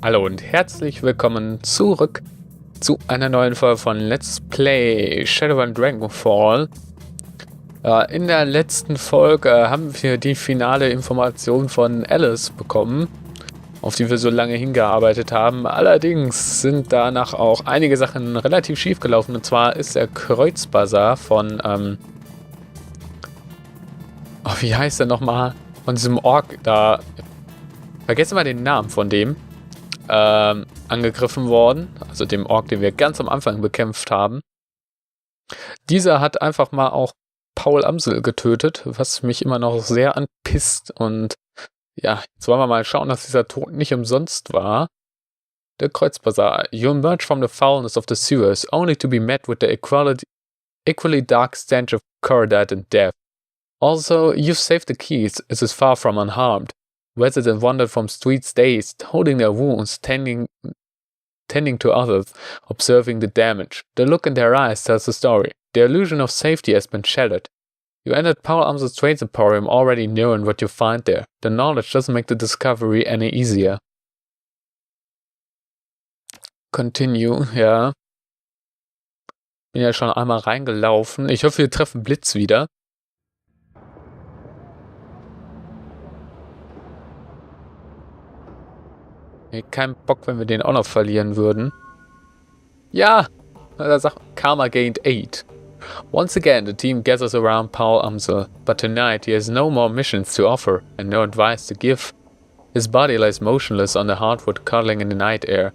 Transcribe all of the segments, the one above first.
Hallo und herzlich willkommen zurück zu einer neuen Folge von Let's Play Shadowrun Dragonfall. In der letzten Folge haben wir die finale Information von Alice bekommen, auf die wir so lange hingearbeitet haben. Allerdings sind danach auch einige Sachen relativ schief gelaufen. Und zwar ist der Kreuzbazar von, wie heißt er nochmal? Von diesem Ork da, vergessen wir den Namen von dem, angegriffen worden, also dem Ork, den wir ganz am Anfang bekämpft haben. Dieser hat einfach mal auch Paul Amsel getötet, was mich immer noch sehr anpisst. Und ja, jetzt wollen wir mal schauen, dass dieser Tod nicht umsonst war. Der Kreuzbazar. You emerge from the foulness of the sewers, only to be met with the equally dark stench of corrodite and death. Also, you've saved the keys, it is far from unharmed. Residents wandered from streets dazed, holding their wounds, tending to others, observing the damage. The look in their eyes tells the story. The illusion of safety has been shattered. You entered Paul Amsel's Trade Emporium already knowing what you find there. The knowledge doesn't make the discovery any easier. Continue, ja. Bin ja schon einmal reingelaufen. Ich hoffe, wir treffen Blitz wieder. Kein Bock, wenn wir den auch noch verlieren würden. Ja! Da sagt Karma gained 8. Once again, the team gathers around Paul Amsel, but tonight he has no more missions to offer and no advice to give. His body lies motionless on the hardwood cuddling in the night air.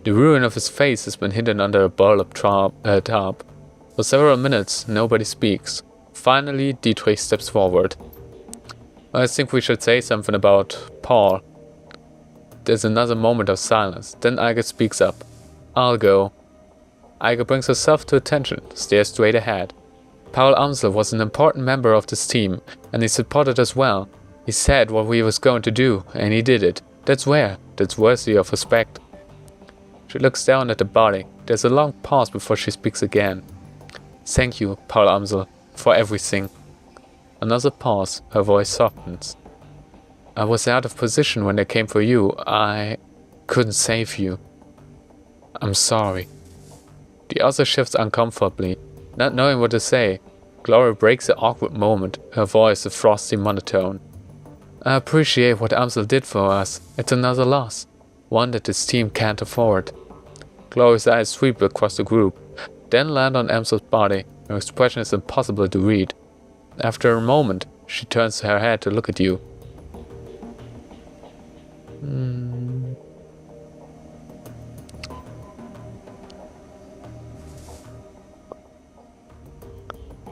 The ruin of his face has been hidden under a burlap tarp. For several minutes, nobody speaks. Finally, Dietrich steps forward. I think we should say something about Paul. There's another moment of silence. Then Iger speaks up. I'll go. Iger brings herself to attention, stares straight ahead. Paul Amsel was an important member of this team, and he supported us well. He said what we was going to do, and he did it. That's rare. That's worthy of respect. She looks down at the body. There's a long pause before she speaks again. Thank you, Paul Amsel, for everything. Another pause. Her voice softens. I was out of position when they came for you. I couldn't save you. I'm sorry. The other shifts uncomfortably, not knowing what to say. Glory breaks the awkward moment, her voice a frosty monotone. I appreciate what Amsel did for us. It's another loss, one that this team can't afford. Glory's eyes sweep across the group, then land on Amsel's body. Her expression is impossible to read. After a moment, she turns her head to look at you.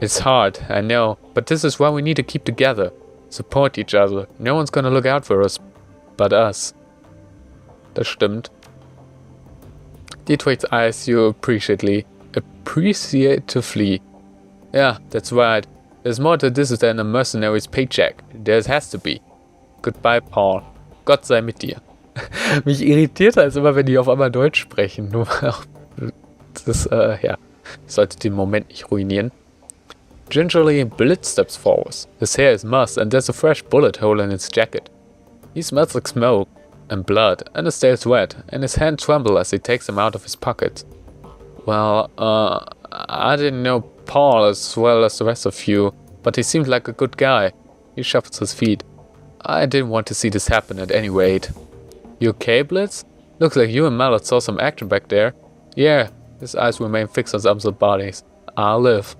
It's hard, I know, but this is why we need to keep together. Support each other. No one's gonna look out for us, but us. Das stimmt. Dietrich's eyes you appreciatively. Yeah, that's right. There's more to this than a mercenary's paycheck. There has to be. Goodbye, Paul. Gott sei mit dir. Mich irritiert es immer, wenn die auf einmal Deutsch sprechen. Nur das, ja, sollte den Moment nicht ruinieren. Gingerly, Blitz steps forward. His hair is mussed and there's a fresh bullet hole in his jacket. He smells like smoke and blood, and his tail is wet, and his hands tremble as he takes them out of his pocket. Well, I didn't know Paul as well as the rest of you, but he seemed like a good guy. He shuffles his feet. I didn't want to see this happen at any rate. You okay, Blitz? Looks like you and Mallet saw some action back there. Yeah, his eyes remain fixed on Amsel's bodies. I'll live.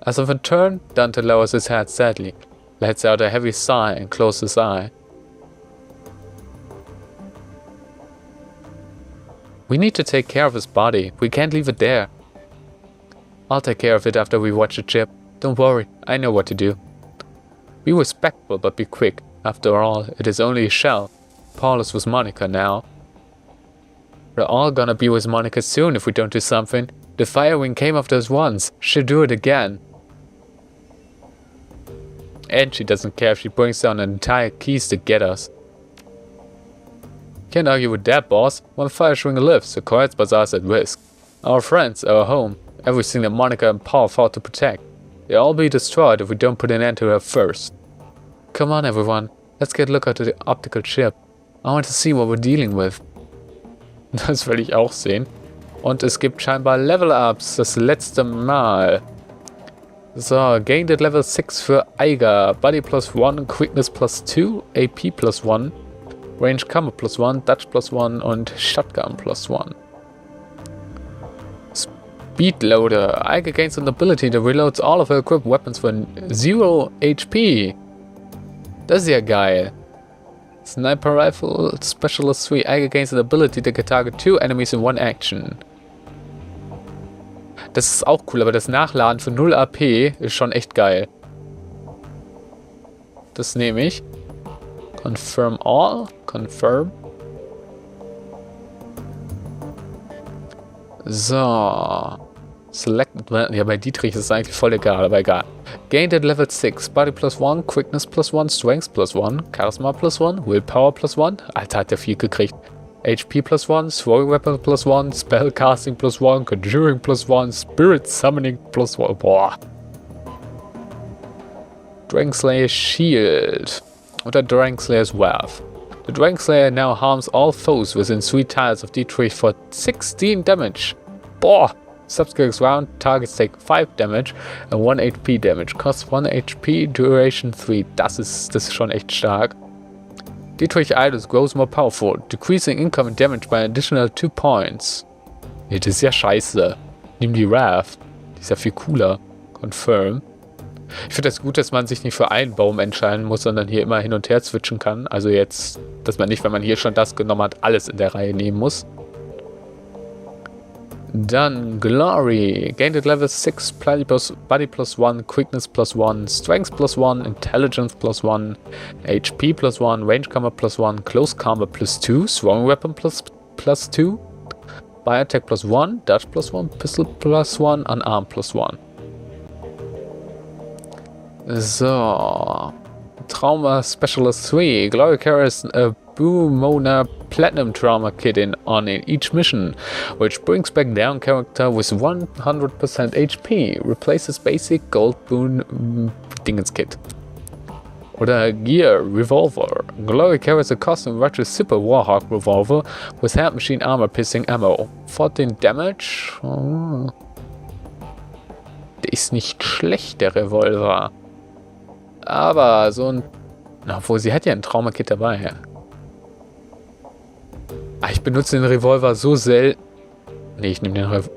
As of a turn, Dante lowers his head sadly, lets out a heavy sigh and closes his eye. We need to take care of his body. We can't leave it there. I'll take care of it after we watch the chip. Don't worry, I know what to do. Be respectful, but be quick. After all, it is only a shell. Paul is with Monica now. We're all gonna be with Monica soon if we don't do something. The Firewing came after us once. She'll do it again. And she doesn't care if she brings down an entire keys to get us. Can't argue with that, boss. One Firewing lives, the Kreuzbazar's at risk. Our friends, our home, everything that Monica and Paul fought to protect. They'll all be destroyed if we don't put an end to her first. Come on, everyone. Let's get a look at the optical chip. I want to see what we're dealing with. Das will ich auch sehen. Und es gibt scheinbar Level-Ups, das letzte Mal. So, gained at Level 6 für Eiger. Body +1, Quickness +2, AP +1, Range Combo +1, Dodge +1 und Shotgun +1. Speedloader. Eiger gains an ability that reloads all of her equipped weapons for 0 HP. Das ist ja geil. Sniper Rifle Specialist 3. Eiger gains an ability that can target 2 enemies in one action. Das ist auch cool, aber das Nachladen für 0 AP ist schon echt geil. Das nehme ich. Confirm all. Confirm. So. Select. Ja, bei Dietrich ist es eigentlich voll egal, aber egal. Gained at Level 6. Body +1, Quickness +1, Strength +1, Charisma +1, Willpower +1. Alter, hat der viel gekriegt. HP +1, Throwing Weapon +1, Spellcasting +1, Conjuring +1, Spirit Summoning +1. Boah. Dragonslayer Shield. Oder Dragonslayer's Wrath. The Dragonslayer now harms all foes within 3 tiles of Dietrich for 16 damage. Boah. Subskills round, targets take 5 damage and 1 HP damage. Costs 1 HP, Duration 3. Das ist schon echt stark. Dietrich Idols grows more powerful, decreasing incoming damage by an additional 2 points. Nee, das ist ja scheiße. Nimm die Wrath. Die ist ja viel cooler. Confirm. Ich finde das gut, dass man sich nicht für einen Baum entscheiden muss, sondern hier immer hin und her switchen kann. Also jetzt, dass man nicht, wenn man hier schon das genommen hat, alles in der Reihe nehmen muss. Dann Glory. Gained at Level 6, Body +1, Quickness +1, Strength +1, Intelligence +1, HP +1, Range Combat +1, Close Combat +2, Throwing Weapon +2, Fire Attack +1, Dodge +1, Pistol +1, Unarmed +1. So. Trauma Specialist 3. Glory carries a Boomona Platinum Trauma Kit on each mission, which brings back down character with 100% HP. Replaces basic Gold Boon Dingens Kit. Oder Gear Revolver. Glory carries a custom Ratchet Super Warhawk Revolver with hand machine armor piercing ammo. 14 Damage. Oh. Der ist nicht schlecht, der Revolver. Aber so ein... Obwohl, sie hat ja ein Trauma-Kit dabei. Ich benutze den Revolver so selten. Nee, ich nehme den Revolver.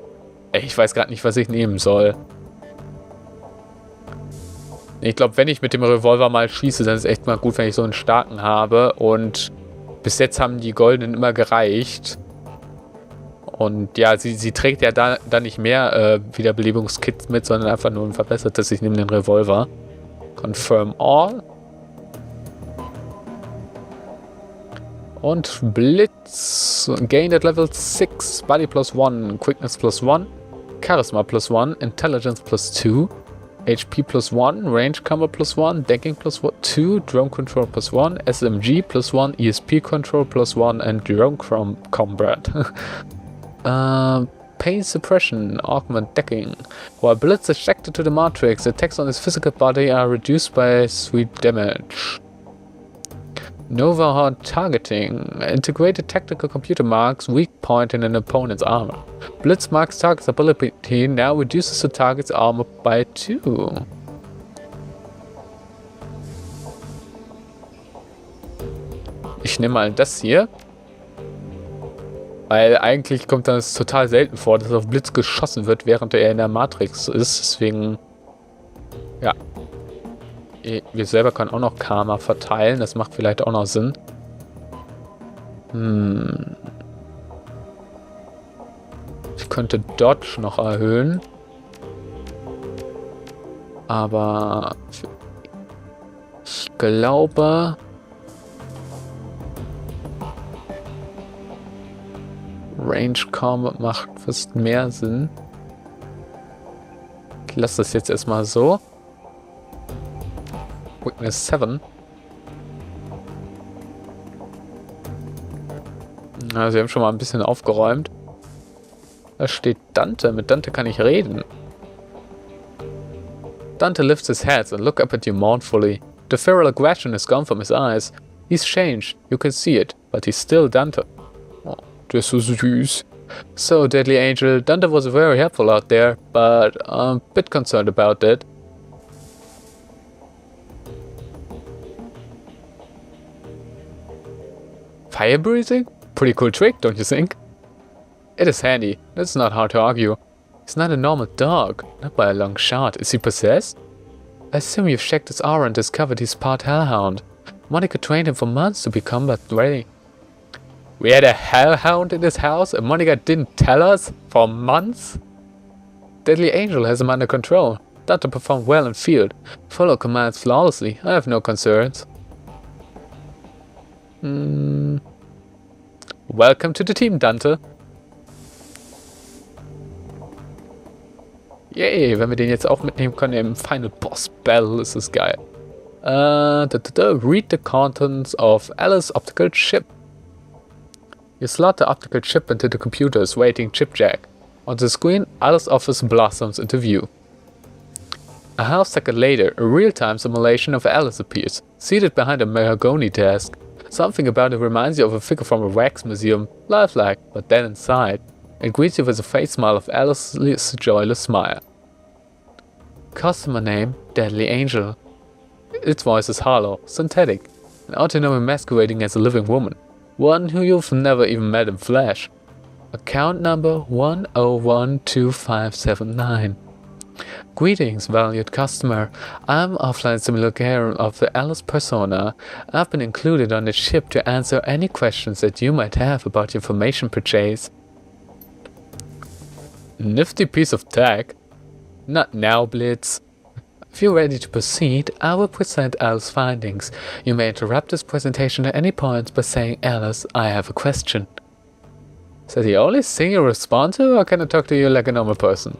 Ich weiß gerade nicht, was ich nehmen soll. Ich glaube, wenn ich mit dem Revolver mal schieße, dann ist es echt mal gut, wenn ich so einen starken habe. Und bis jetzt haben die goldenen immer gereicht. Und ja, sie trägt ja da nicht mehr Wiederbelebungskits mit, sondern einfach nur ein verbessertes. Ich nehme den Revolver. Confirm all. Und Blitz. Gained at Level 6. Body +1. Quickness +1. Charisma +1. Intelligence +2. HP +1. Range Combat +1. Decking +2. Drone Control +1. SMG +1. ESP Control +1. And Drone Combat. Pain Suppression. Augment Decking. While Blitz is ejected to the Matrix, attacks on his physical body are reduced by 3 damage. Nova Hard Targeting. Integrated Tactical Computer marks weak point in an opponent's armor. Blitz marks target's ability now reduces the target's armor by 2. Ich nehme mal das hier. Weil eigentlich kommt das total selten vor, dass auf Blitz geschossen wird, während er in der Matrix ist. Deswegen, ja. Wir selber können auch noch Karma verteilen. Das macht vielleicht auch noch Sinn. Ich könnte Dodge noch erhöhen. Aber ich glaube... Range Combat macht fast mehr Sinn. Ich lasse das jetzt erstmal so. Weakness 7. Also wir haben schon mal ein bisschen aufgeräumt. Da steht Dante. Mit Dante kann ich reden. Dante lifts his head and looks up at you mournfully. The feral aggression is gone from his eyes. He's changed. You can see it. But he's still Dante. they're so süß. So, Deadly Angel, Dante was very helpful out there, but I'm a bit concerned about that. Fire breathing? Pretty cool trick, don't you think? It is handy, that's not hard to argue. He's not a normal dog, not by a long shot. Is he possessed? I assume you've checked his aura and discovered he's part hellhound. Monica trained him for months to become that ready. We had a hellhound in this house and Monica didn't tell us for months? Deadly Angel has him under control. Dante performed well in field. Follow commands flawlessly. I have no concerns. Welcome to the team, Dante. Yay, wenn wir den jetzt auch mitnehmen können im Final Boss Battle, ist das geil. Read the contents of Alice's optical chip. You slot the optical chip into the computer's waiting chip jack. On the screen, Alice's office blossoms into view. A half second later, a real-time simulation of Alice appears, seated behind a mahogany desk. Something about it reminds you of a figure from a wax museum, lifelike, but then inside. It greets you with a face smile of Alice's joyless smile. Customer name, Deadly Angel. Its voice is hollow, synthetic, an autonomy masquerading as a living woman, one who you've never even met in flesh. Account number 1012579. Greetings, valued customer. I'm offline simulacrum of the Alice persona. I've been included on the ship to answer any questions that you might have about your information purchase. Nifty piece of tech. Not now, Blitz. If you're ready to proceed, I will present Alice's findings. You may interrupt this presentation at any point by saying, Alice, I have a question. Is that the only thing you respond to, or can I talk to you like a normal person?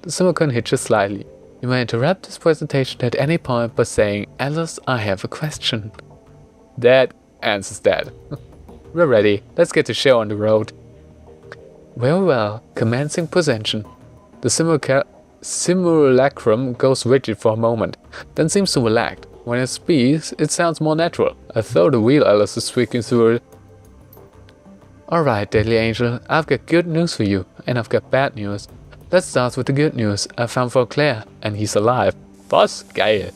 The simulacrum hitches slightly. You may interrupt this presentation at any point by saying, Alice, I have a question. That answers that. We're ready. Let's get the show on the road. Very well. Commencing presentation. The simulacrum goes rigid for a moment, then seems to relax. When it speaks, it sounds more natural, as though the real Alice is speaking through it. Alright, Deadly Angel, I've got good news for you, and I've got bad news. Let's start with the good news. I found Claire, and he's alive. Was? Geil.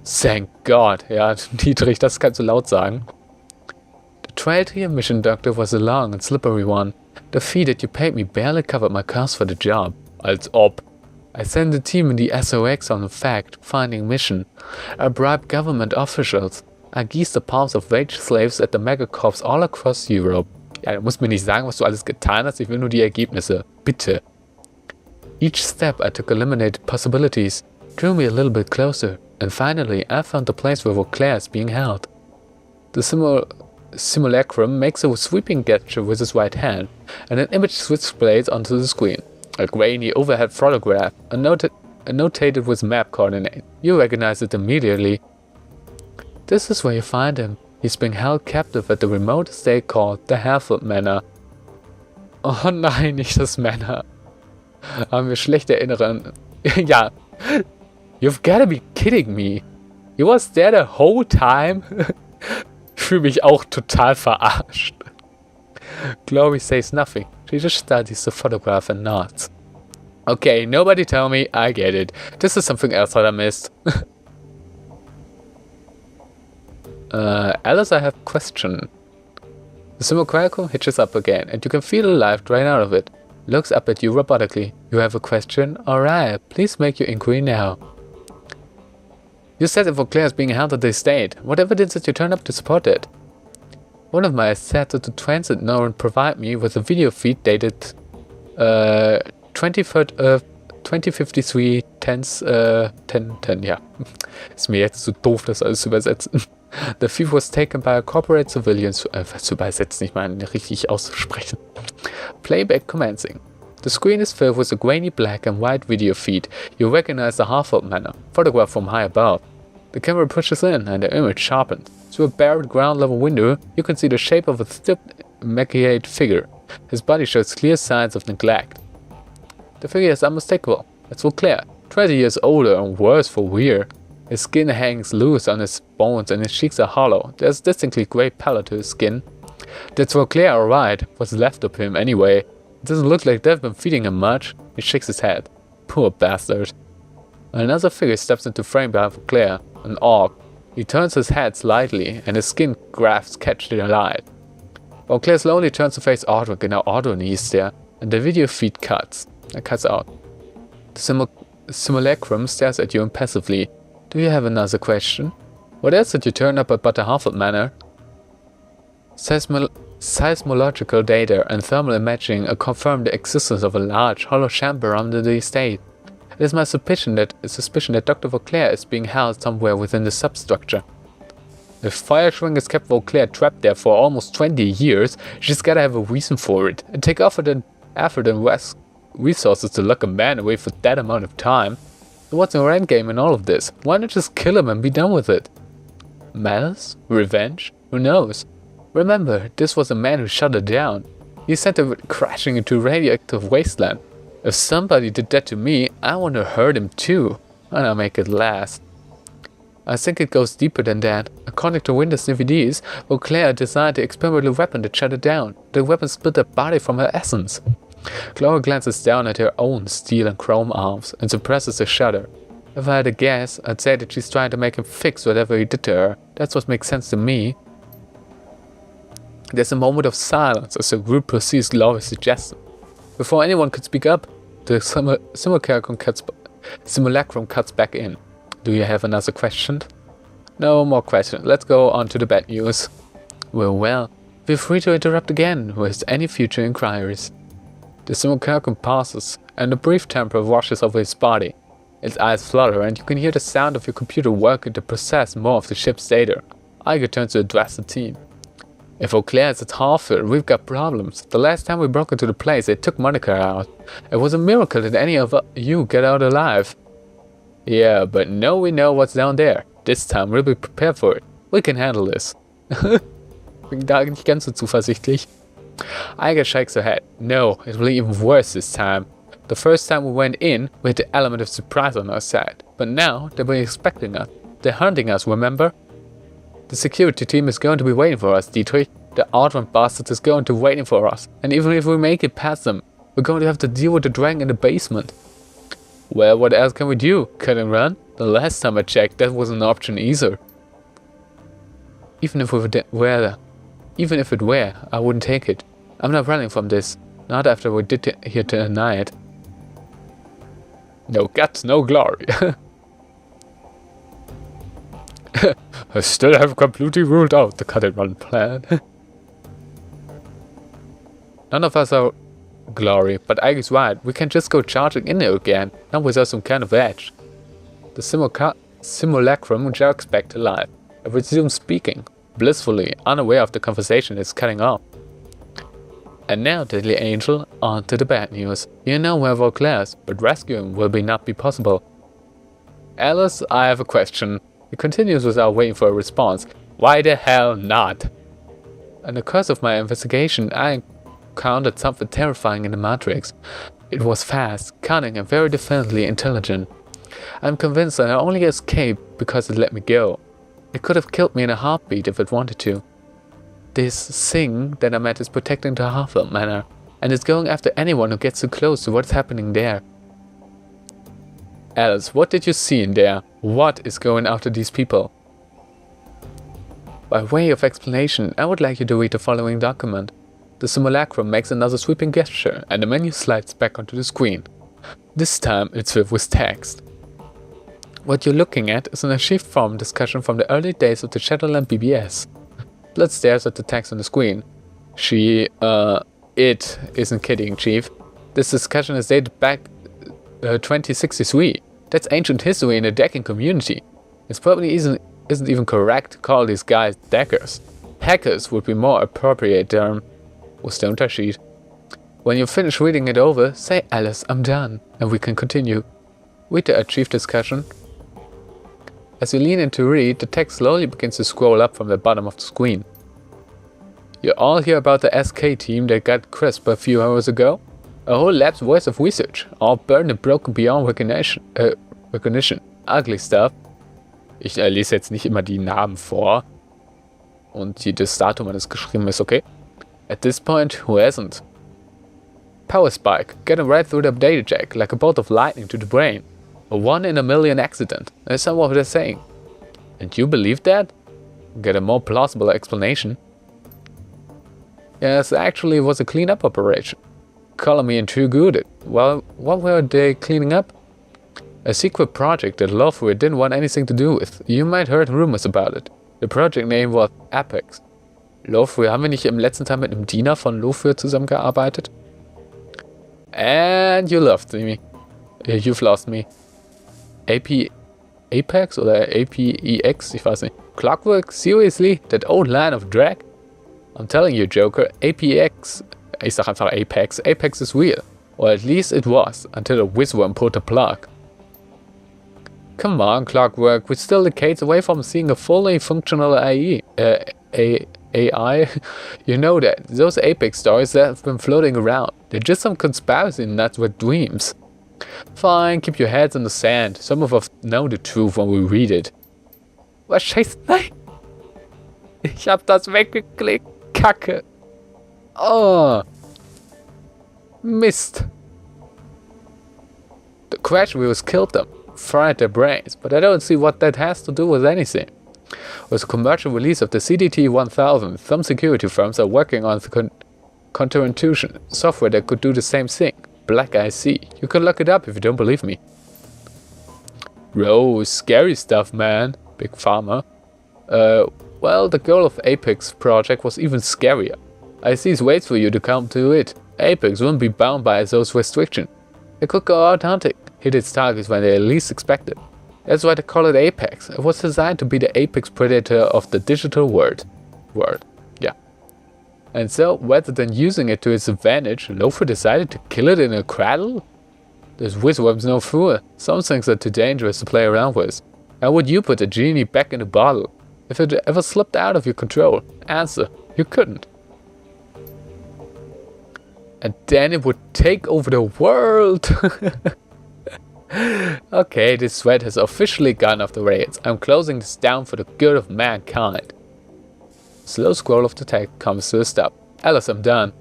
Thank God. Ja, Dietrich, das kannst du laut sagen. The trail to your mission, Doctor, was a long and slippery one. The fee that you paid me barely covered my cost for the job. Als ob. I sent a team in the SOX on a fact-finding mission. I bribed government officials. I geased the palms of wage slaves at the megacorps all across Europe. Ja, du musst mir nicht sagen, was du alles getan hast, ich will nur die Ergebnisse. Bitte. Each step I took eliminated possibilities, drew me a little bit closer, and finally I found the place where Claire is being held. The simulacrum makes a sweeping gesture with his right hand, and an image switchblades onto the screen. A grainy overhead photograph, annotated with map coordinate. You recognize it immediately. This is where you find him. He's being held captive at the remote estate called the Halford Manor. Oh nein, nicht das Manor. Haben wir schlechte Erinnerungen. Ja. You've gotta be kidding me. He was there the whole time? Ich fühle mich auch total verarscht. Glory says nothing. She just studies the photograph and nods. Okay, nobody tell me, I get it. This is something else that I missed. Alice, I have a question. The simulacrum hitches up again, and you can feel the life drain out of it. Looks up at you robotically. You have a question? Alright, please make your inquiry now. You said that Claire is being held at the estate. What evidence did you turn up to support it? One of my assets at the transit node provide me with a video feed dated 2053 1010, ja. Ist mir jetzt so doof, das alles zu übersetzen. The thief was taken by a corporate civilians. Was zu übersetzen, ich meine richtig auszusprechen. Playback commencing. The screen is filled with a grainy black and white video feed. You recognize the Halford Manor, photographed from high above. The camera pushes in and the image sharpens. Through a barred ground level window, you can see the shape of a stiff, emaciated figure. His body shows clear signs of neglect. The figure is unmistakable. It's Claire, 20 years older and worse for wear. His skin hangs loose on his bones and his cheeks are hollow. There's distinctly grey pallor to his skin. That's Vauclair, alright. What's left of him, anyway? It doesn't look like they've been feeding him much. He shakes his head. Poor bastard. Another figure steps into frame behind Vauclair, an orc. He turns his head slightly, and his skin grafts catch the light. Vauclair slowly turns to face Audric, and now Audric is there, and the video feed cuts. It cuts out. The simulacrum stares at you impassively. Do you have another question? What else did you turn up at Butterhalford Manor? Seismological data and thermal imaging confirm the existence of a large, hollow chamber under the estate. It is my suspicion that Dr. Vauclair is being held somewhere within the substructure. If Fireshrink has kept Vauclair trapped there for almost 20 years, she's gotta have a reason for it, and take effort and resources to lock a man away for that amount of time. So what's your endgame in all of this? Why not just kill him and be done with it? Malice? Revenge? Who knows? Remember, this was a man who shut her down. He sent her crashing into a radioactive wasteland. If somebody did that to me, I want to hurt him too, and I'll make it last. I think it goes deeper than that. According to Windows DVDs, Vauclair designed the experimental weapon that shut her down. The weapon split her body from her essence. Clara glances down at her own steel and chrome arms and suppresses a shudder. If I had a guess, I'd say that she's trying to make him fix whatever he did to her. That's what makes sense to me. There's a moment of silence as the group proceeds Laurie's suggestion. Before anyone could speak up, the simulacrum cuts back in. Do you have another question? No more questions. Let's go on to the bad news. Well, feel free to interrupt again with any future inquiries. The simulacrum passes, and a brief temper washes over his body. Its eyes flutter, and you can hear the sound of your computer working to process more of the ship's data. Iger turns to address the team. If Vauclair is at Harford, we've got problems. The last time we broke into the place, they took Monica out. It was a miracle that any of you get out alive. Yeah, but now we know what's down there. This time we'll be prepared for it. We can handle this. Bin da nicht ganz so zuversichtlich. Iger shakes her head. No, it will be even worse this time. The first time we went in, we had the element of surprise on our side. But now, they'll be expecting us. They're hunting us, remember? The security team is going to be waiting for us, Dietrich. The Audrun bastard is going to be waiting for us. And even if we make it past them, we're going to have to deal with the dragon in the basement. Well, what else can we do? Cut and run? The last time I checked, that wasn't an option either. Even if it were, I wouldn't take it. I'm not running from this. Not after we did here tonight. No guts, no glory. I still have completely ruled out the cut and run plan. None of us are glory, but Iger's right. We can just go charging in there again, not without some kind of edge. The simulacrum jerks back to life. It resumes speaking, blissfully, unaware of the conversation it's cutting off. And now, Deadly Angel, on to the bad news. You know where Vauclair is, but rescuing will not be possible. Alice, I have a question. He continues without waiting for a response. Why the hell not? In the course of my investigation, I encountered something terrifying in the Matrix. It was fast, cunning, and very definitely intelligent. I'm convinced that I only escaped because it let me go. It could have killed me in a heartbeat if it wanted to. This thing that I met is protecting the Harford Manor, and it's going after anyone who gets too close to what's happening there. Alice, what did you see in there? What is going after these people? By way of explanation, I would like you to read the following document. The simulacrum makes another sweeping gesture, and the menu slides back onto the screen. This time, it's filled with text. What you're looking at is an archived forum discussion from the early days of the Shadowrun BBS. Blood stares at the text on the screen. It isn't kidding, Chief. This discussion is dated back 2063. That's ancient history in the decking community. It probably isn't even correct to call these guys deckers. Hackers would be more appropriate term. Don't touch it. When you finish reading it over, say Alice, I'm done, and we can continue. Read the archive discussion. As you lean in to read, the text slowly begins to scroll up from the bottom of the screen. You all hear about the SK team that got crisped a few hours ago? A whole lab's worth of research, all burned and broken beyond recognition. Ugly stuff. Ich lese jetzt nicht immer die Namen vor. Und das Datum, wann es geschrieben ist, okay? At this point, who hasn't? Power spike, getting right through the data jack, like a bolt of lightning to the brain. A 1 in a million accident, that's some of what they're saying. And you believe that? Get a more plausible explanation. Yes, actually it was a cleanup operation. Color me intrigued. Well, what were they cleaning up? A secret project that Lofre didn't want anything to do with. You might heard rumors about it. The project name was Apex. Lofre, haben wir nicht im letzten Teil mit einem Diener von Lofre zusammengearbeitet? And you lost me. You've lost me. Apex oder APEX? Ich weiß nicht. Clockwork? Seriously? That old line of drag? I'm telling you, Joker, APX. Ich sag einfach Apex. Apex is real. Or at least it was, until a wizworm pulled the plug. Come on, Clockwork, we're still decades away from seeing a fully functional AI. You know that. Those Apex stories that have been floating around. They're just some conspiracy nuts with dreams. Fine, keep your heads in the sand. Some of us know the truth when we read it. Was scheiße? Nein! Ich hab das weggeklickt. Kacke. Oh. Mist. The crash wheels killed them. Fried their brains, but I don't see what that has to do with anything. With the commercial release of the CDT-1000, some security firms are working on the counterintuition software that could do the same thing. Black IC. You can look it up if you don't believe me. Bro, scary stuff, man. Big Pharma. Well, the goal of Apex project was even scarier. ICs waits for you to come to it. Apex wouldn't be bound by those restrictions. It could go out hunting, hit its targets when they least expect it. That's why they call it Apex. It was designed to be the apex predator of the digital world. Yeah. And so, rather than using it to its advantage, Lofre decided to kill it in a cradle? This wizworm's no fool. Some things are too dangerous to play around with. How would you put a genie back in the bottle? If it ever slipped out of your control? Answer, you couldn't. And then it would take over the world. Okay, this thread has officially gone off the rails. I'm closing this down for the good of mankind. Slow scroll of the text comes to a stop. Alice, I'm done.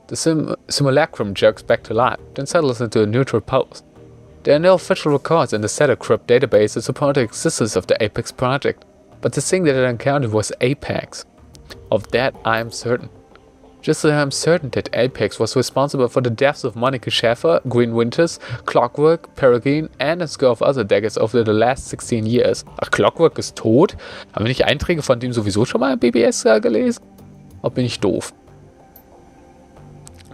The simulacrum jerks back to life, then settles into a neutral pose. There are no official records in the Crypt database to support the existence of the Apex project, but the thing that I encountered was Apex. Of that I am certain. Just as I am certain that Apex was responsible for the deaths of Monica Schäfer, Green Winters, Clockwork, Peregrine and a score of other decades over the last 16 years. Ach, Clockwork ist tot? Haben wir nicht Einträge von dem sowieso schon mal im BBS gelesen? Oder bin ich doof?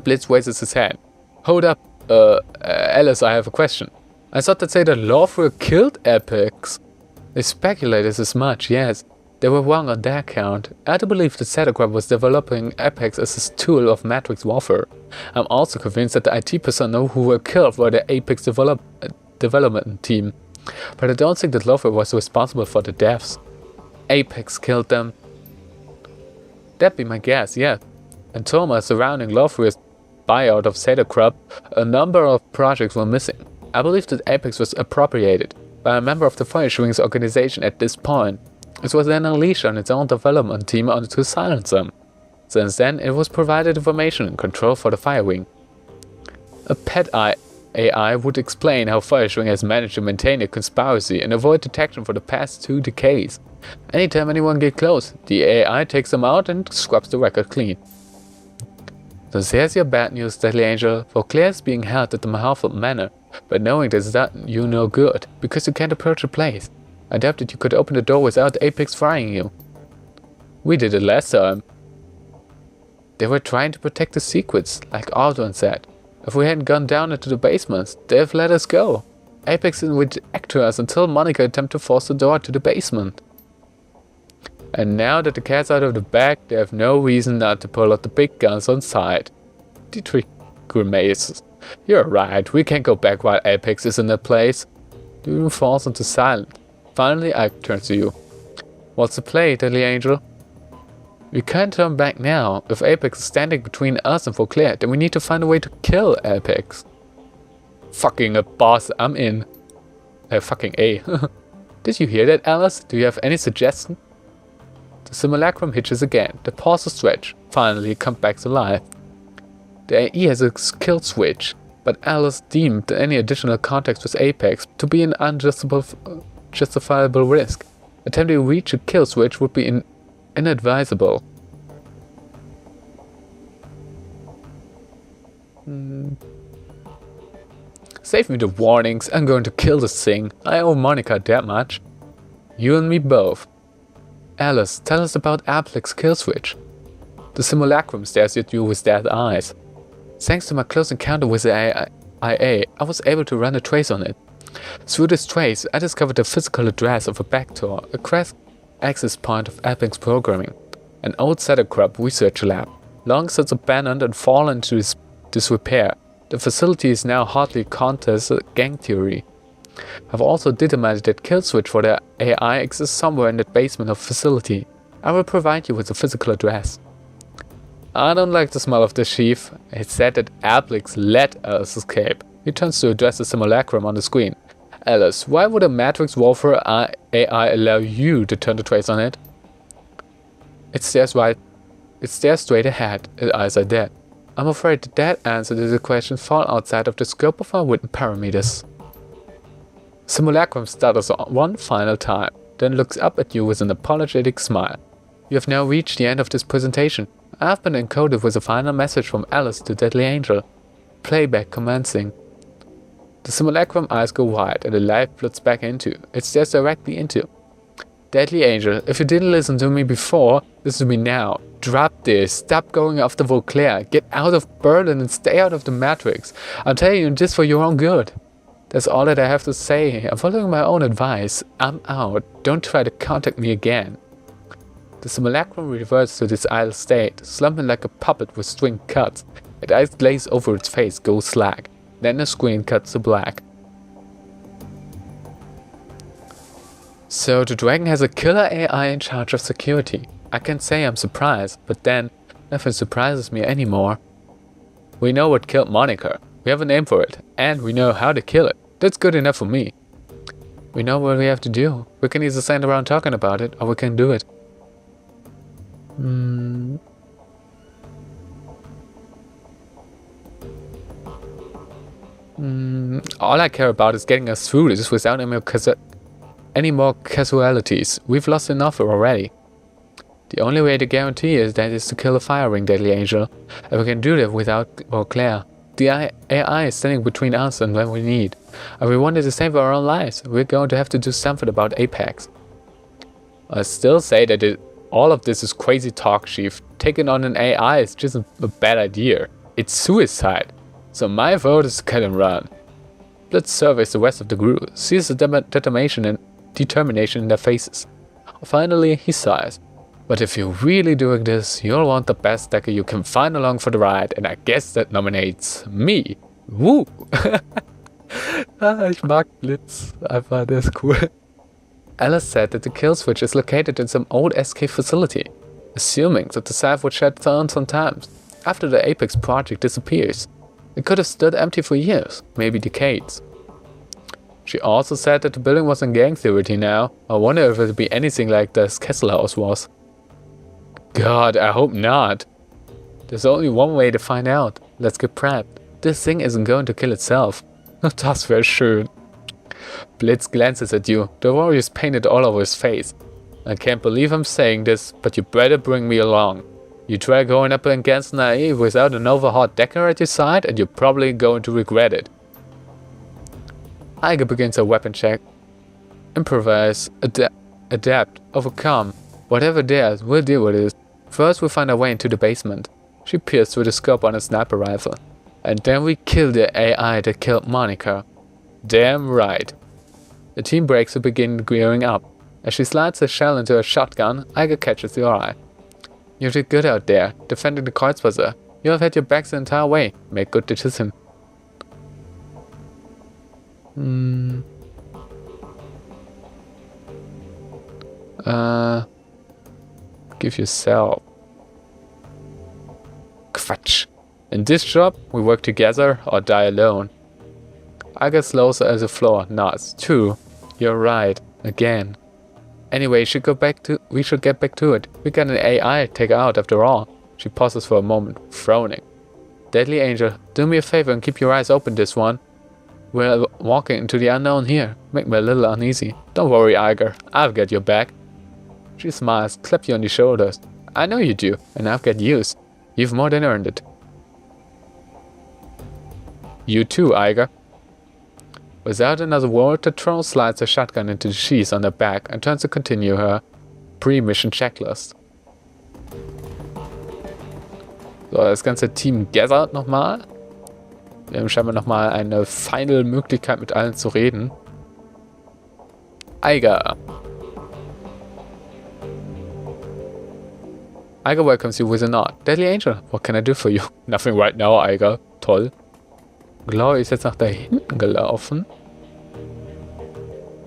Blitz raises his hand. Hold up, Alice, I have a question. I thought they'd say that Lofre killed Apex. They speculated as much, yes. They were wrong on that count. I do believe that Shadowrun was developing Apex as a tool of Matrix warfare. I'm also convinced that the IT personnel who were killed were the Apex development team. But I don't think that Lofre was responsible for the deaths. Apex killed them. That'd be my guess, yeah. And trauma surrounding Lofre's buyout of Shadowrun, a number of projects were missing. I believe that Apex was appropriated by a member of the Firewing's organization at this point. It was then unleashed on its own development team to silence them. Since then, it was provided information and control for the Firewing. A pet AI would explain how Firewing has managed to maintain a conspiracy and avoid detection for the past 2 decades. Anytime anyone gets close, the AI takes them out and scrubs the record clean. So there's your bad news, Deadly Angel. For Claire is being held at the Mahalford Manor, but knowing this does you no good, because you can't approach the place. I doubt that you could open the door without Apex frying you. We did it last time. They were trying to protect the secrets, like Aldrin said. If we hadn't gone down into the basements, they'd have let us go. Apex would act to us until Monica attempted to force the door to the basement. And now that the cat's out of the bag, they have no reason not to pull out the big guns on sight. Dietrich grimaces. You're right, we can't go back while Apex is in that place. Dude falls into silence. Finally, I turn to you. What's the play, Deadly Angel? We can't turn back now. If Apex is standing between us and Vauclair, then we need to find a way to kill Apex. Fucking a boss, I'm in. Fucking A. Did you hear that, Alice? Do you have any suggestion? The simulacrum hitches again. The pauses stretch. Finally, it comes back to life. The AE has a kill switch, but Alice deemed any additional contact with Apex to be an unjustifiable risk. Attempting to reach a kill switch would be inadvisable. Save me the warnings, I'm going to kill this thing. I owe Monica that much. You and me both. Alice, tell us about Applex's kill switch. The simulacrum stares at you with dead eyes. Thanks to my close encounter with the IA, I was able to run a trace on it. Through this trace, I discovered the physical address of a backdoor, a crash access point of Applex's programming, an old Shadowrun research lab, long since abandoned and fallen into disrepair. The facility is now hotly contested gang theory. I've also determined that kill switch for the AI exists somewhere in the basement of the facility. I will provide you with the physical address. I don't like the smell of this, Chief. It's said that Applex let Alice escape. He turns to address the simulacrum on the screen. Alice, why would a Matrix Warfare AI allow you to turn the trace on it? It stares straight ahead. Its eyes are dead. I'm afraid that answer to the question fall outside of the scope of our written parameters. Simulacrum stutters one final time, then looks up at you with an apologetic smile. You have now reached the end of this presentation. I have been encoded with a final message from Alice to Deadly Angel. Playback commencing. The simulacrum eyes go wide and the light floods back into. It stares directly into. Deadly Angel, if you didn't listen to me before, listen to me now. Drop this. Stop going after Vauclair. Get out of Berlin and stay out of the Matrix. I'm telling you this for your own good. That's all that I have to say. I'm following my own advice. I'm out. Don't try to contact me again. The simulacrum reverts to this idle state, slumping like a puppet with string cuts. Its eyes glaze over its face, go slack. Then the screen cuts to black. So the Dragon has a killer AI in charge of security. I can't say I'm surprised, but then nothing surprises me anymore. We know what killed Monica. We have a name for it, and we know how to kill it. That's good enough for me. We know what we have to do. We can either stand around talking about it, or we can do it. All I care about is getting us through this without any more casualties. We've lost enough already. The only way to guarantee is to kill a fire ring, Deadly Angel. And we can do that without Vauclair. The AI is standing between us and what we need. And we wanted to save our own lives. We're going to have to do something about Apex. I still say that all of this is crazy talk, Chief. Taking on an AI is just a bad idea. It's suicide. So my vote is cut and run. Let's surveys the rest of the group. Sees the determination in their faces. Finally, he sighs. But if you're really doing this, you'll want the best stacker you can find along for the ride, and I guess that nominates me. Woo! Ich mag Blitz. Einfach, der ist cool. Alice said that the kill switch is located in some old SK facility, assuming that the site would shut down sometimes, after the Apex project disappears. It could have stood empty for years, maybe decades. She also said that the building was in gang theory now. I wonder if it'll be anything like the Kessel House was. God, I hope not. There's only one way to find out. Let's get prepped. This thing isn't going to kill itself. Das wäre schön. Blitz glances at you. The worry is painted all over his face. I can't believe I'm saying this, but you better bring me along. You try going up against Naive without an overhot decker at your side, and you're probably going to regret it. Iger begins a weapon check. Improvise, adapt, overcome. Whatever dares, we'll deal with it. First, we'll find our way into the basement. She peers through the scope on a sniper rifle. And then we kill the AI that killed Monica. Damn right. The team breaks to begin gearing up. As she slides a shell into a shotgun, Iger catches your eye. You did good out there, defending the Kreuzbuzzer. You have had your backs the entire way. Make good decision. Give yourself. Quatsch. In this job, we work together or die alone. Iger slows at the floor, nods. True. You're right. Again. Anyway, we should get back to it. We got an AI to take out after all. She pauses for a moment, frowning. Deadly Angel, do me a favor and keep your eyes open this one. We're walking into the unknown here. Make me a little uneasy. Don't worry, Iger. I've got your back. She smiles, claps you on the shoulders. I know you do, and I've got use. You've more than earned it. You too, Iger. Without another word, the troll slides her shotgun into the sheath on her back and turns to continue her pre-mission checklist. So, das ganze Team gathert nochmal. Wir haben scheinbar nochmal eine final Möglichkeit, mit allen zu reden. Iger. Iger welcomes you with a nod. Deadly Angel, what can I do for you? Nothing right now, Iger. Toll. Glory ist jetzt nach da hinten gelaufen.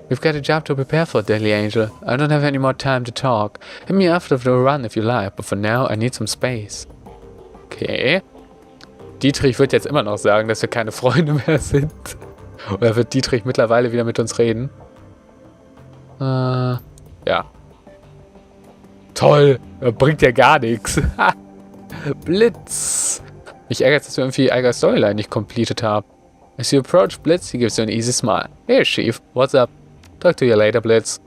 We've got a job to prepare for, Deadly Angel. I don't have any more time to talk. Hit me after the run if you like, but for now I need some space. Okay. Dietrich wird jetzt immer noch sagen, dass wir keine Freunde mehr sind. Oder wird Dietrich mittlerweile wieder mit uns reden? Ja. Toll. Bringt ja gar nichts. Blitz. Mich ärgert, dass wir irgendwie Igers Storyline nicht completed haben. As you approach Blitz, he gives you an easy smile. Hey, Chief. What's up? Talk to you later, Blitz.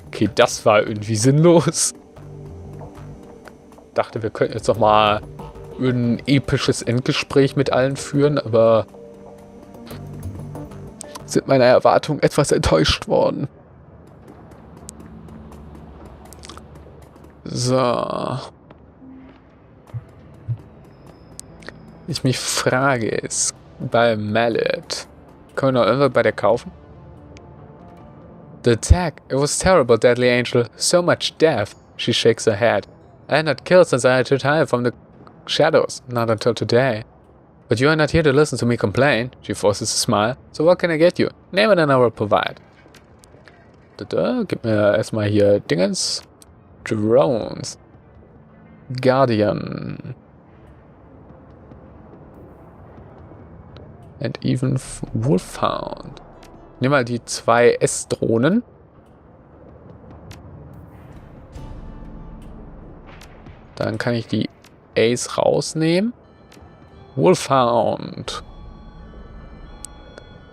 Okay, das war irgendwie sinnlos. Dachte, wir könnten jetzt nochmal ein episches Endgespräch mit allen führen, aber sind meine Erwartungen etwas enttäuscht worden. So. Ich mich frage, ist bei Mallet. Können wir noch irgendwas bei der kaufen? The attack, it was terrible, Deadly Angel. So much death. She shakes her head. I had not killed since I had retired from the shadows. Not until today. But you are not here to listen to me complain. She forces a smile. So what can I get you? Name it and I will provide. Gib mir erstmal hier Dingens. Drones. Guardian. And even Wolfhound. Nimm mal die 2 S-Drohnen. Dann kann ich die Ace rausnehmen. Wolfhound.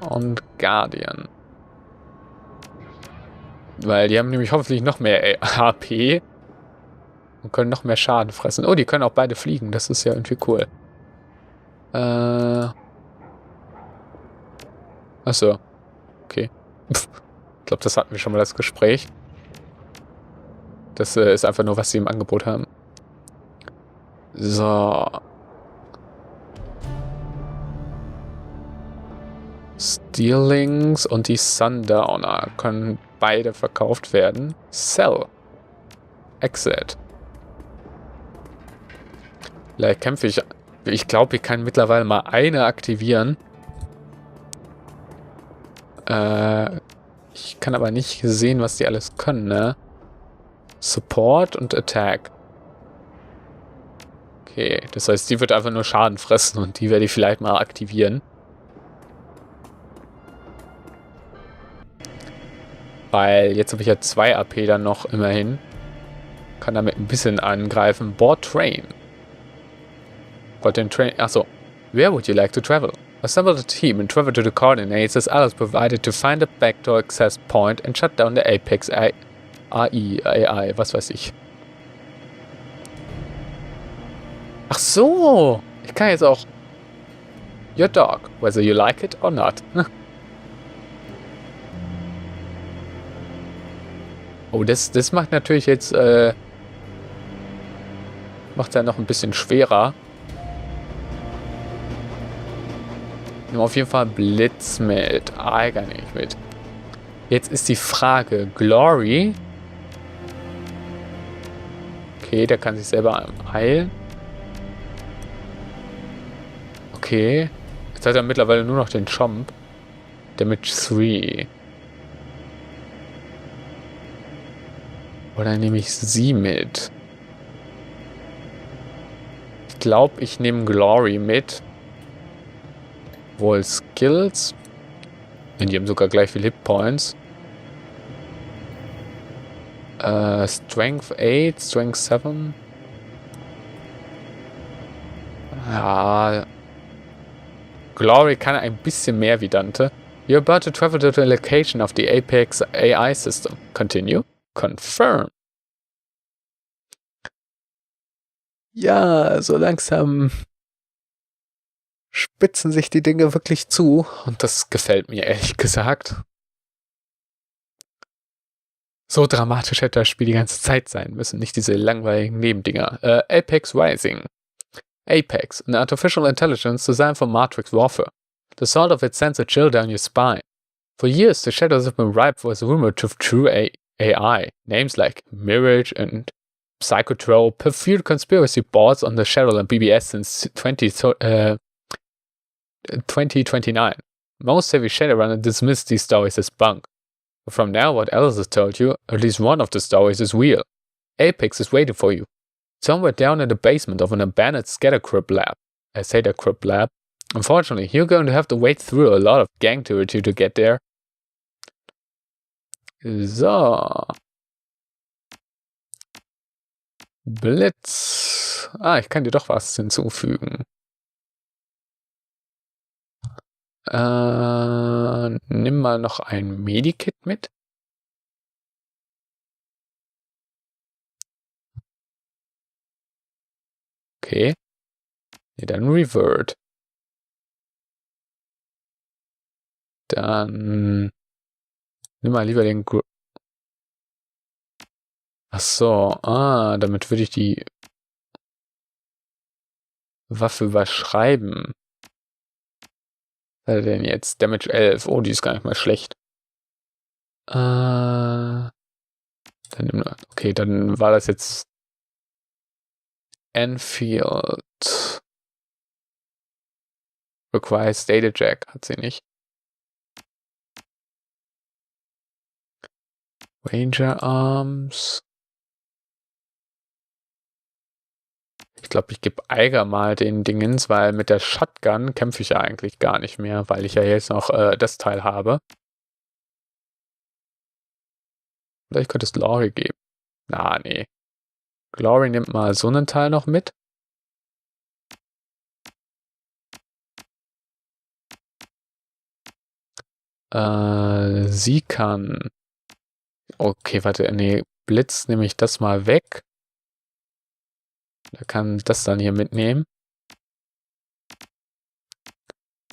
Und Guardian. Weil die haben nämlich hoffentlich noch mehr HP. Und können noch mehr Schaden fressen. Oh, die können auch beide fliegen. Das ist ja irgendwie cool. Achso. Okay. Ich glaube, das hatten wir schon mal, das Gespräch. Das ist einfach nur, was sie im Angebot haben. So. Steelings und die Sundowner können beide verkauft werden. Sell. Exit. Vielleicht kämpfe ich... Ich glaube, ich kann mittlerweile mal eine aktivieren. Ich kann aber nicht sehen, was die alles können, ne? Support und Attack. Okay, das heißt, die wird einfach nur Schaden fressen und die werde ich vielleicht mal aktivieren. Weil jetzt habe ich ja 2 AP dann noch immerhin. Kann damit ein bisschen angreifen. Board Train. Board den Train. Achso. Where would you like to travel? Assemble the team and travel to the coordinates as others provided to find a backdoor access point and shut down the Apex AI, was weiß ich. Ach so, ich kann jetzt auch your dog, whether you like it or not. Oh, das macht natürlich jetzt, macht es ja noch ein bisschen schwerer. Nimm auf jeden Fall Blitz mit. Eiger nicht mit. Jetzt ist die Frage. Glory. Okay, der kann sich selber heilen. Okay. Jetzt hat er mittlerweile nur noch den Chomp. Damage 3. Oder nehme ich sie mit? Ich glaube, ich nehme Glory mit. Wohl Skills. Die haben sogar gleich viel Hitpoints. Strength 8, Strength 7. Ja. Glory kann ein bisschen mehr wie Dante. You're about to travel to the location of the Apex AI system. Continue. Confirm. Ja, so langsam spitzen sich die Dinge wirklich zu. Und das gefällt mir, ehrlich gesagt. So dramatisch hätte das Spiel die ganze Zeit sein müssen, nicht diese langweiligen Nebendinger. Apex Rising. Apex, an artificial intelligence designed for Matrix warfare. The thought of it sends a chill down your spine. For years, the shadows have been ripe for rumored of true AI. Names like Mirage and Psychotrope have fueled conspiracy boards on the Shadowrun BBS since 2029. Most heavy Shadowrunner dismiss these stories as bunk. But from now, what else has told you, at least one of the stories is real. Apex is waiting for you. Somewhere down in the basement of an abandoned Scattercrypt lab. I say the crypt lab. Unfortunately, you're going to have to wade through a lot of gang territory to get there. So. Blitz. Ah, ich kann dir doch was hinzufügen. Nimm mal noch ein Medikit mit. Okay. Nee, dann Revert. Dann nimm mal lieber den Achso, damit würde ich die Waffe überschreiben. Was hat er denn jetzt? Damage 11. Oh, die ist gar nicht mal schlecht. Dann nimm mal. Okay, dann war das jetzt Enfield. Requires Data Jack. Hat sie nicht. Ranger Arms. Ich glaube, ich gebe Eiger mal den Dingens, weil mit der Shotgun kämpfe ich ja eigentlich gar nicht mehr, weil ich ja jetzt noch das Teil habe. Vielleicht könnte es Glory geben. Na, nee. Glory nimmt mal so einen Teil noch mit. Sie kann... Okay, warte, nee, Blitz nehme ich das mal weg. Da kann das dann hier mitnehmen.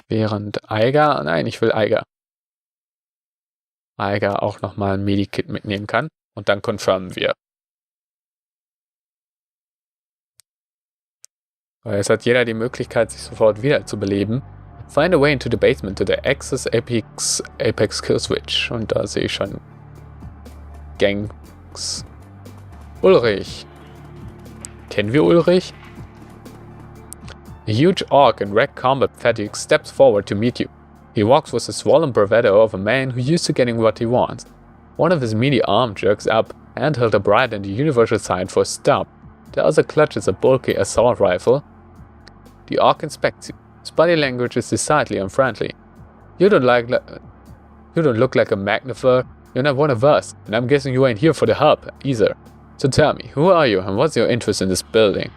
Während Eiger, nein, ich will Eiger auch nochmal ein Medikit mitnehmen kann. Und dann confirmen wir. Weil jetzt hat jeder die Möglichkeit, sich sofort wieder zu beleben. Find a way into the basement to the Access Apex Kill Switch. Und da sehe ich schon Gangs. Ulrich. Kennen wir Ulrich? A huge orc in red combat fatigue steps forward to meet you. He walks with the swollen bravado of a man who used to getting what he wants. One of his meaty arms jerks up, hand held upright in the universal sign for stop. The other clutches a bulky assault rifle. The orc inspects you. His body language is decidedly unfriendly. You don't look like a magnifier. You're not one of us, and I'm guessing you ain't here for the help either. So tell me, who are you and what's your interest in this building?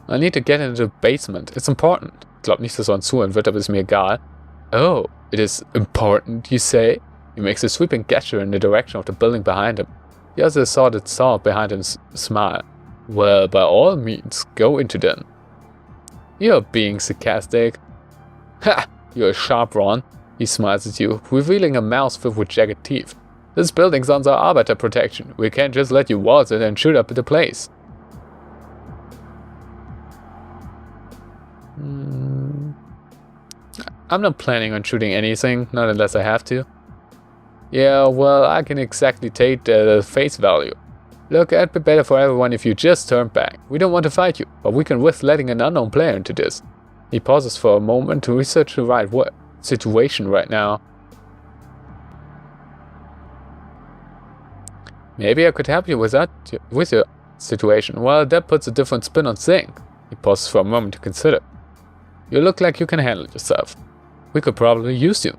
I need to get into the basement. It's important. Ich glaube nicht, dass er uns zuhören wird, aber ist mir egal. Oh, it is important, you say? He makes a sweeping gesture in the direction of the building behind him. The other sordid saw behind him smile. Well, by all means, go into them. You're being sarcastic. Ha! You're a sharp one. He smiles at you, revealing a mouth filled with jagged teeth. This building's under arbiter protection. We can't just let you waltz in and shoot up the place. I'm not planning on shooting anything, not unless I have to. Yeah, well, I can exactly take the face value. Look, it'd be better for everyone if you just turn back. We don't want to fight you, but we can risk letting an unknown player into this. He pauses for a moment to research the right situation right now. Maybe I could help you with your situation. Well, that puts a different spin on things. He pauses for a moment to consider. You look like you can handle yourself. We could probably use you.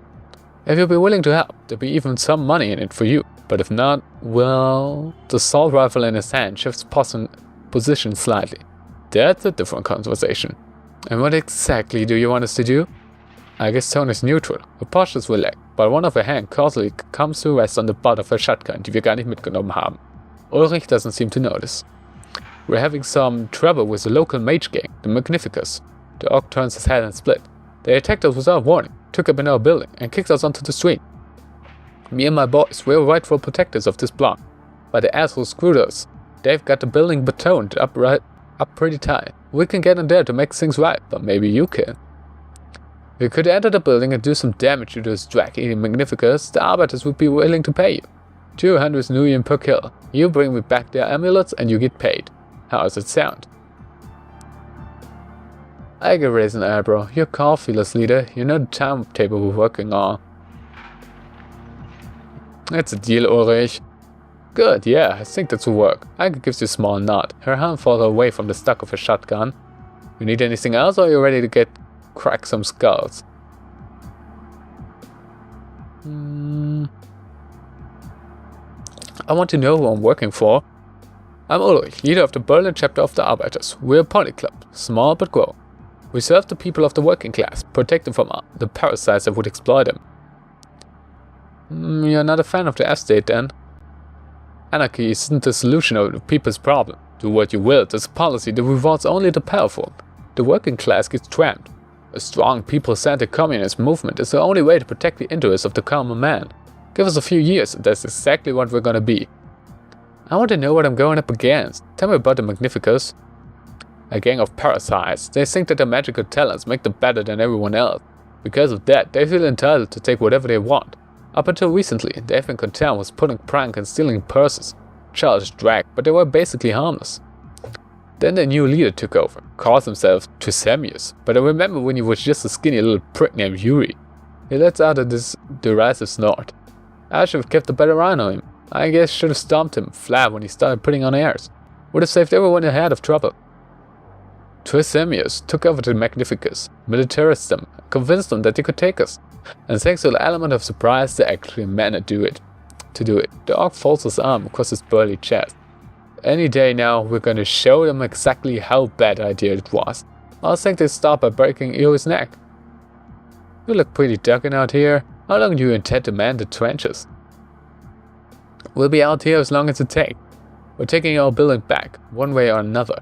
If you'd be willing to help, there'd be even some money in it for you. But if not, well... The assault rifle in his hand shifts position slightly. That's a different conversation. And what exactly do you want us to do? I guess tone is neutral. Her postures relaxed, but one of her hands causally comes to rest on the butt of her shotgun, die wir gar nicht mitgenommen haben. Ulrich doesn't seem to notice. We're having some trouble with the local mage gang, the Magnificus. The orc turns his head and split. They attacked us without warning, took up in our building, and kicked us onto the street. Me and my boys, we're rightful protectors of this block. But the assholes screwed us. They've got the building betoned up pretty tight. We can get in there to make things right, but maybe you can. If you could enter the building and do some damage to those drag-eating Magnificus, the Arbiters would be willing to pay you. 200 Nuyen per kill. You bring me back their amulets and you get paid. How does it sound? I can raise an eyebrow. You're call, fearless leader. You know the timetable we're working on. That's a deal, Ulrich. Good, yeah, I think that will work. Ike gives you a small nod. Her hand falls away from the stock of her shotgun. You need anything else, or are you ready to crack some skulls? I want to know who I'm working for. I'm Ulrich, leader of the Berlin chapter of the Arbiters. We're a pony club, small but growing. We serve the people of the working class, protect them from the parasites that would exploit them. You're not a fan of the estate then? Anarchy isn't the solution of the people's problem. Do what you will, there's a policy that rewards only the powerful. The working class gets trapped. A strong, people-centered communist movement is the only way to protect the interests of the common man. Give us a few years and that's exactly what we're gonna be. I want to know what I'm going up against. Tell me about the Magnificus. A gang of parasites. They think that their magical talents make them better than everyone else. Because of that, they feel entitled to take whatever they want. Up until recently, they've been content with pulling prank and stealing purses. Childish drag, but they were basically harmless. Then the new leader took over, called himself Trisemius, but I remember when he was just a skinny little prick named Yuri. He lets out this derisive snort. I should have kept a better eye on him. I guess should have stomped him flat when he started putting on airs. Would have saved everyone ahead of trouble. Trisemius took over the Magnificus, militarized them, convinced them that they could take us. And thanks to the element of surprise, they actually managed to do it. The orc folds his arm across his burly chest. Any day now, we're gonna show them exactly how bad idea it was. I think they start by breaking Yuri's neck. You look pretty ducking out here. How long do you intend to man the trenches? We'll be out here as long as it takes. We're taking our building back, one way or another.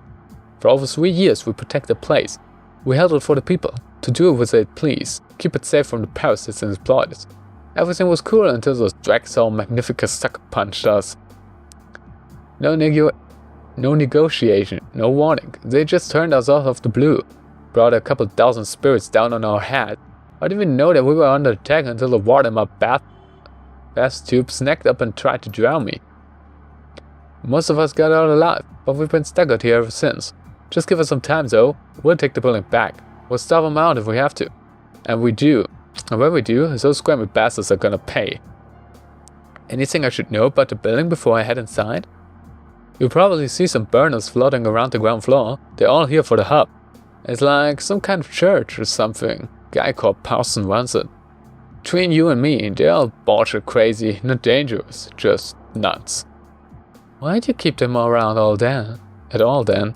For over 3 years we protect the place. We held it for the people, to do with it please, keep it safe from the parasites and exploiters. Everything was cool until those Dragonfall Magnificus sucker punched us. No negotiation, no warning. They just turned us out of the blue. Brought a couple dozen spirits down on our head. I didn't even know that we were under attack until the water in my bath tube snagged up and tried to drown me. Most of us got out alive, but we've been stuck out here ever since. Just give us some time though, we'll take the building back. We'll starve them out if we have to. And we do. And when we do, those scrambled bastards are gonna pay. Anything I should know about the building before I head inside? You'll probably see some burners floating around the ground floor. They're all here for the hub. It's like some kind of church or something. Guy called Parson runs it. Between you and me, they're all bullshit crazy, not dangerous, just nuts. Why'd you keep them around at all then?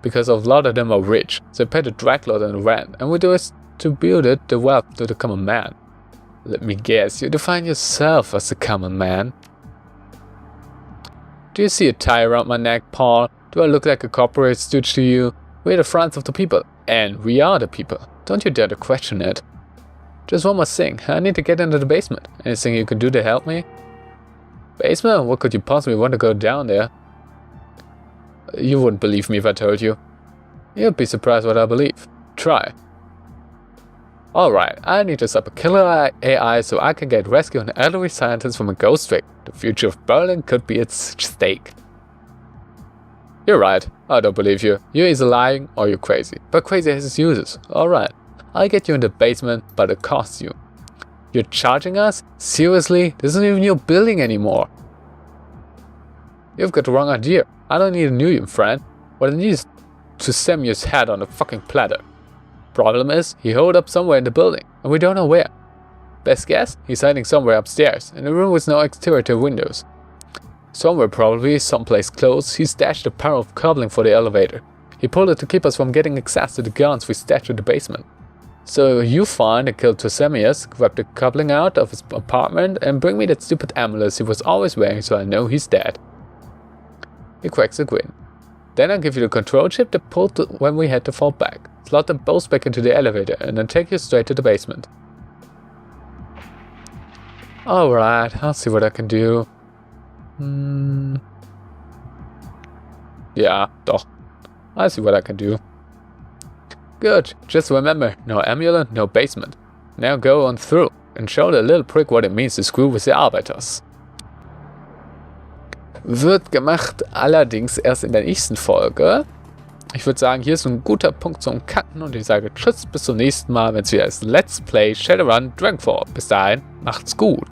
Because a lot of them are rich. They pay the Draglord and the rent, and we distributed the wealth to the common man. Let me guess, you define yourself as the common man. Do you see a tie around my neck, Paul? Do I look like a corporate stooge to you? We're the friends of the people, and we are the people. Don't you dare to question it. Just one more thing, I need to get into the basement. Anything you can do to help me? Basement? What could you possibly want to go down there? You wouldn't believe me if I told you. You'd be surprised what I believe. Try. Alright, I need to stop a killer AI so I can get rescue an elderly scientist from a ghost trick. The future of Berlin could be at stake. You're right, I don't believe you. You're either lying or you're crazy. But crazy has its uses. Alright, I'll get you in the basement, but it costs you. You're charging us? Seriously? This isn't even your building anymore. You've got the wrong idea. I don't need a new friend. What I need is to Samuel's head on a fucking platter. Problem is, he holed up somewhere in the building, and we don't know where. Best guess, he's hiding somewhere upstairs, in a room with no exterior windows. Somewhere probably, someplace close, he stashed a pair of coupling for the elevator. He pulled it to keep us from getting access to the guns we stashed in the basement. So you find and kill Tosemius, grab the coupling out of his apartment, and bring me that stupid amulet he was always wearing so I know he's dead. He cracks a grin. Then I'll give you the control chip that pulled when we had to fall back. Slot them both back into the elevator and then take you straight to the basement. Alright, I'll see what I can do. Yeah, doch. I'll see what I can do. Good, just remember, no amulet, no basement. Now go on through and show the little prick what it means to screw with the Arbeiters. Wird gemacht, allerdings erst in der nächsten Folge. Ich würde sagen, hier ist ein guter Punkt zum Cutten und ich sage tschüss, bis zum nächsten Mal, wenn es wieder ist Let's Play Shadowrun Dragonfall. Bis dahin, macht's gut.